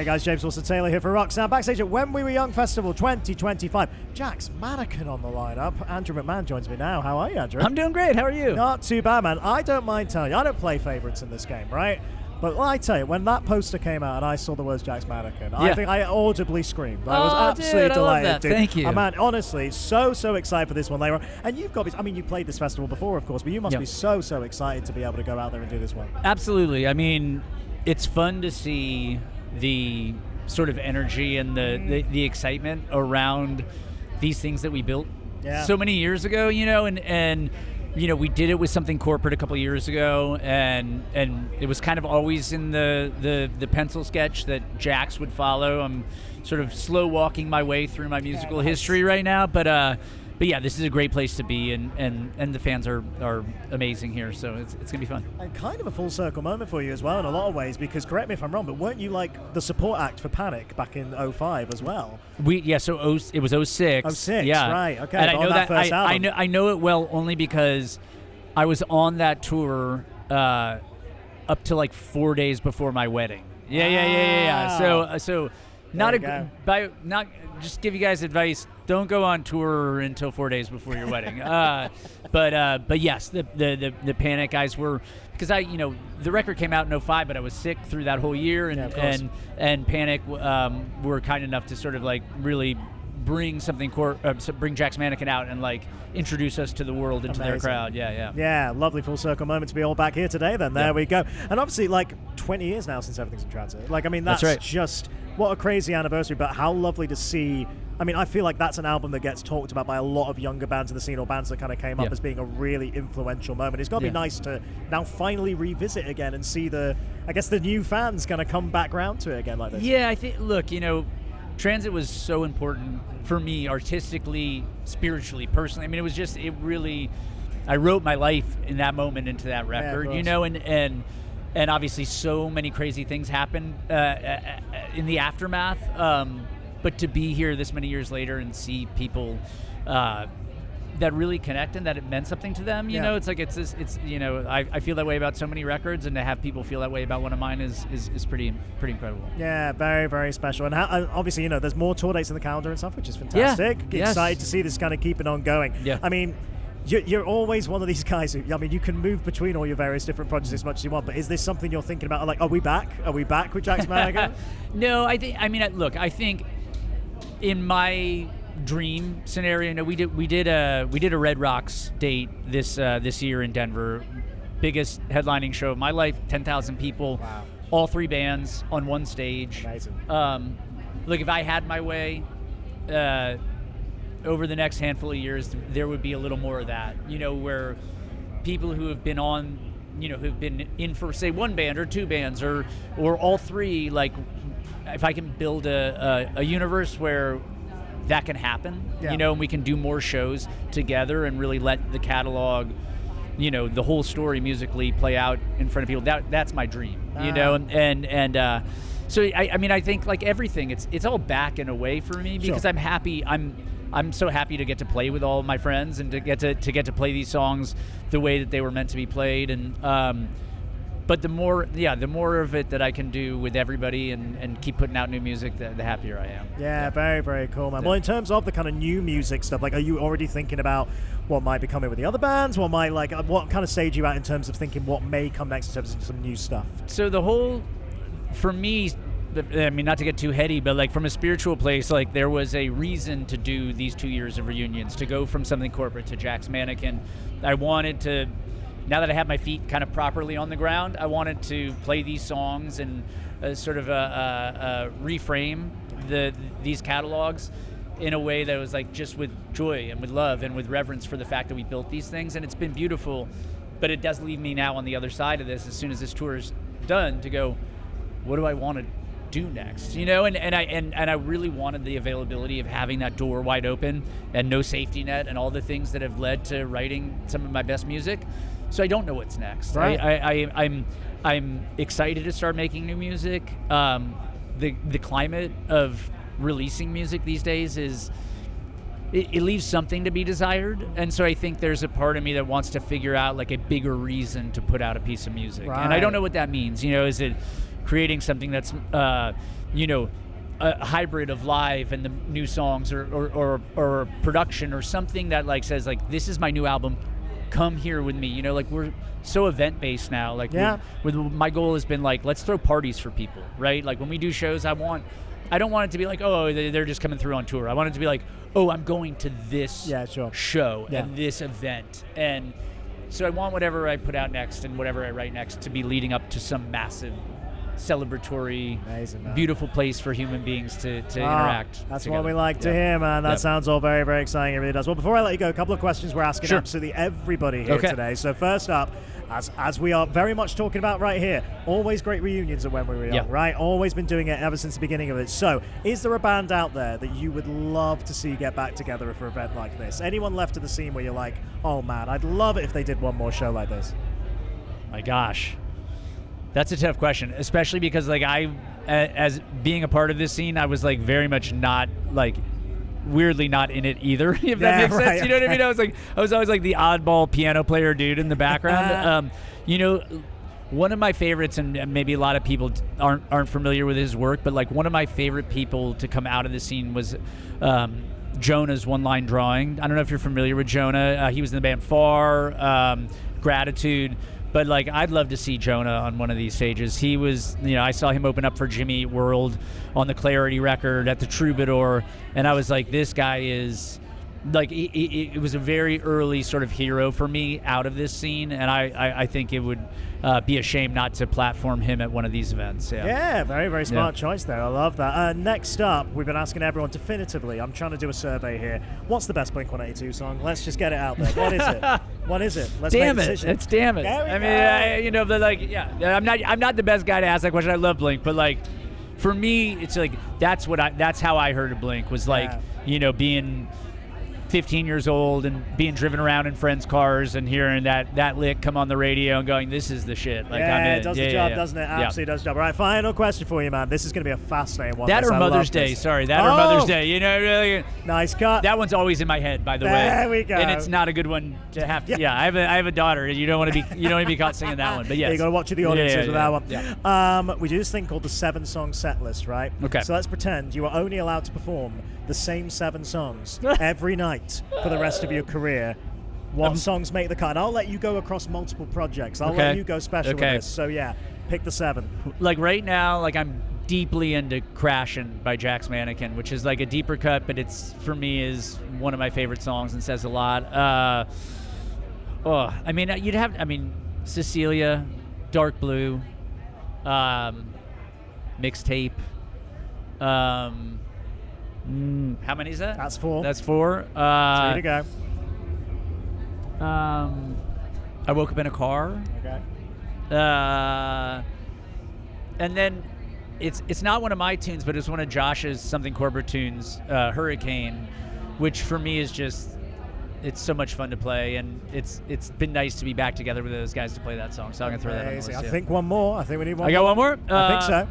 guys, James Wilson-Taylor here for Roxanne, backstage at When We Were Young Festival 2025. Jack's Mannequin on the lineup. Andrew McMahon joins me now. How are you, Andrew? I'm doing great. How are you? Not too bad, man. I don't mind telling you, I don't play favorites in this game, right? But I tell you, when that poster came out and I saw the words Jack's Mannequin, I think I audibly screamed. I was absolutely delighted. I love that. Dude. Thank you. Man, honestly, so excited for this one later on. And you've got, I mean, you played this festival before, of course, but you must be so excited to be able to go out there and do this one. Absolutely. I mean, it's fun to see the sort of energy and the excitement around these things that we built so many years ago, and you know, we did it with something corporate a couple of years ago, and it was kind of always in the pencil sketch that Jax would follow. I'm sort of slow walking my way through my musical history right now, but yeah, this is a great place to be, and the fans are amazing here, so it's gonna be fun. And kind of a full circle moment for you as well in a lot of ways, because correct me if I'm wrong, but weren't you like the support act for Panic back in 05 as well? So it was 06. 06, yeah. Right, okay. And I know that first album. I know it well only because I was on that tour up to like 4 days before my wedding. Yeah. So not just give you guys advice. Don't go on tour until 4 days before your wedding. But yes, the Panic guys were, because the record came out in 05, but I was sick through that whole year, and Panic were kind enough to sort of like really bring bring Jack's Mannequin out and like introduce us to the world and to their crowd. Yeah, lovely full circle moment to be all back here today then. There we go. And obviously like 20 years now since Everything's in Transit. Like, I mean, that's right. Just what a crazy anniversary, but how lovely to see. I mean, I feel like that's an album that gets talked about by a lot of younger bands in the scene, or bands that kind of came up as being a really influential moment. It's got to be nice to now finally revisit again and see the new fans kind of come back around to it again like this. Yeah, I think, look, Transit was so important for me artistically, spiritually, personally. I mean, I wrote my life in that moment into that record, and obviously so many crazy things happened in the aftermath. But to be here this many years later and see people that really connect and that it meant something to them, it's like I feel that way about so many records, and to have people feel that way about one of mine is pretty incredible. Yeah, very, very special. And obviously, there's more tour dates in the calendar and stuff, which is fantastic. Yeah. Excited to see this kind of keeping on going. Yeah. I mean, you're always one of these guys who, I mean, you can move between all your various different projects as much as you want, but is this something you're thinking about? Like, are we back? Are we back with Jack's Mannequin? No, I think in my dream scenario, we did a Red Rocks date this year in Denver, biggest headlining show of my life, 10,000 people, all three bands on one stage. Amazing. Look, if I had my way, over the next handful of years, there would be a little more of that, where people who have been on, who've been in for, say, one band or two bands or all three, like, if I can build a universe where that can happen, and we can do more shows together and really let the catalog, the whole story musically play out in front of people, that's my dream, so I think like everything, it's all back in a way for me, because I'm happy. I'm so happy to get to play with all of my friends and to get to play these songs the way that they were meant to be played, and but the more of it that I can do with everybody and keep putting out new music, the happier I am. Yeah, very, very cool, man. Well, in terms of the kind of new music stuff, like, are you already thinking about what might be coming with the other bands? What kind of stage are you at in terms of thinking what may come next in terms of some new stuff? So for me, I mean, not to get too heady, but like from a spiritual place, like there was a reason to do these 2 years of reunions, to go from something corporate to Jack's Mannequin. I wanted to, now that I have my feet kind of properly on the ground, I wanted to play these songs and sort of reframe these catalogs in a way that was like just with joy and with love and with reverence for the fact that we built these things, and it's been beautiful. But it does leave me now on the other side of this, as soon as this tour is done, to go, what do I want to do next? And I really wanted the availability of having that door wide open and no safety net and all the things that have led to writing some of my best music. So I don't know what's next. Right. I'm excited to start making new music. The climate of releasing music these days is, it leaves something to be desired, and so I think there's a part of me that wants to figure out like a bigger reason to put out a piece of music. Right. And I don't know what that means. Is it creating something that's a hybrid of live and the new songs or production or something that like says like, this is my new album, come here with me. Like we're so event based now. Like my goal has been like, let's throw parties for people, right? Like when we do shows, I don't want it to be like, oh, they're just coming through on tour. I want it to be like, oh, I'm going to this show and this event. And so I want whatever I put out next and whatever I write next to be leading up to some massive celebratory, beautiful place for human beings to interact. That's together. what we like to hear, man. That sounds all very, very exciting. It really does. Well, before I let you go, a couple of questions we're asking absolutely everybody here today. So first up, as we are very much talking about right here, always great reunions at When We Were Young, right? Always been doing it ever since the beginning of it. So is there a band out there that you would love to see get back together for an event like this? Anyone left in the scene where you're like, oh man, I'd love it if they did one more show like this? My gosh. That's a tough question, especially because like as being a part of this scene, I was like very much not like weirdly not in it either, if that makes sense. You know what I mean? I was always like the oddball piano player dude in the background. One of my favorites, and maybe a lot of people aren't familiar with his work, but like one of my favorite people to come out of the scene was Jonah's One Line Drawing. I don't know if you're familiar with Jonah. He was in the band Far, Gratitude. But like, I'd love to see Jonah on one of these stages. He was, I saw him open up for Jimmy Eat World on the Clarity record at the Troubadour, and I was like, this guy is, like, it was a very early sort of hero for me out of this scene, and I think it would be a shame not to platform him at one of these events. Yeah, very, very smart choice there. I love that. Next up, we've been asking everyone definitively. I'm trying to do a survey here. What's the best Blink-182 song? Let's just get it out there. What is it? What is it? Let's Damn make a it! decision. It's Damn It. I'm not the best guy to ask that question. I love Blink, but like, for me, it's like that's how I heard of Blink was like, being 15 years old and being driven around in friends' cars and hearing that lick come on the radio and going, this is the shit. Like, I'm in. It does the job, doesn't it? Absolutely does the job. All right, final question for you, man. This is going to be a fascinating one. That or Mother's Day. Sorry, that or Mother's Day. Really. Nice cut. That one's always in my head, by the way. There we go. And it's not a good one to have. I have a daughter. You don't want to be caught singing that one. But yes. You got to watch the audiences with that one. Yeah. We do this thing called the 7-song set list, right? Okay. So let's pretend you are only allowed to perform the same 7 songs every night for the rest of your career. What songs make the cut? And I'll let you go across multiple projects. I'll let you go special with this. So pick the 7. Like right now, like I'm deeply into Crashin' by Jack's Mannequin, which is like a deeper cut, but it's, for me, is one of my favorite songs and says a lot. Cecilia, Dark Blue, Mixtape. How many is that? That's 4. That's 4. 3 to go. I Woke Up in a Car. Okay. And then it's not one of my tunes, but it's one of Josh's Something Corporate tunes, Hurricane, which for me is just, it's so much fun to play, and it's been nice to be back together with those guys to play that song. So I'm gonna throw that on the list. I think one more. I think we need one. I got one more. I think so.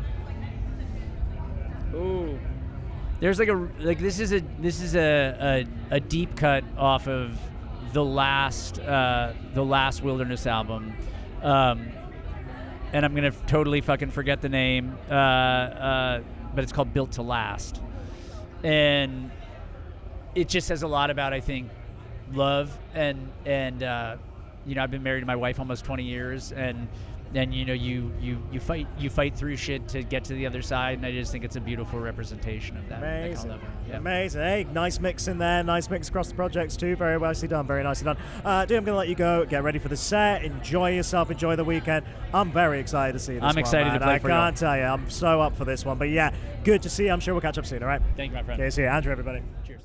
Ooh. There's this is a deep cut off of the last Wilderness album, and I'm gonna totally fucking forget the name, but it's called Built to Last, and it just says a lot about, I think, love and I've been married to my wife almost 20 years, and you fight through shit to get to the other side, and I just think it's a beautiful representation of that. Amazing. Yeah. Amazing. Hey, nice mix in there. Nice mix across the projects too. Very nicely done. Very nicely done. Dude, I'm going to let you go. Get ready for the set. Enjoy yourself. Enjoy the weekend. I'm very excited to see this one. I'm excited to play for you. I can't tell you. I'm so up for this one. But yeah, good to see you. I'm sure we'll catch up soon, all right? Thank you, my friend. Okay, see you. Andrew, everybody. Cheers.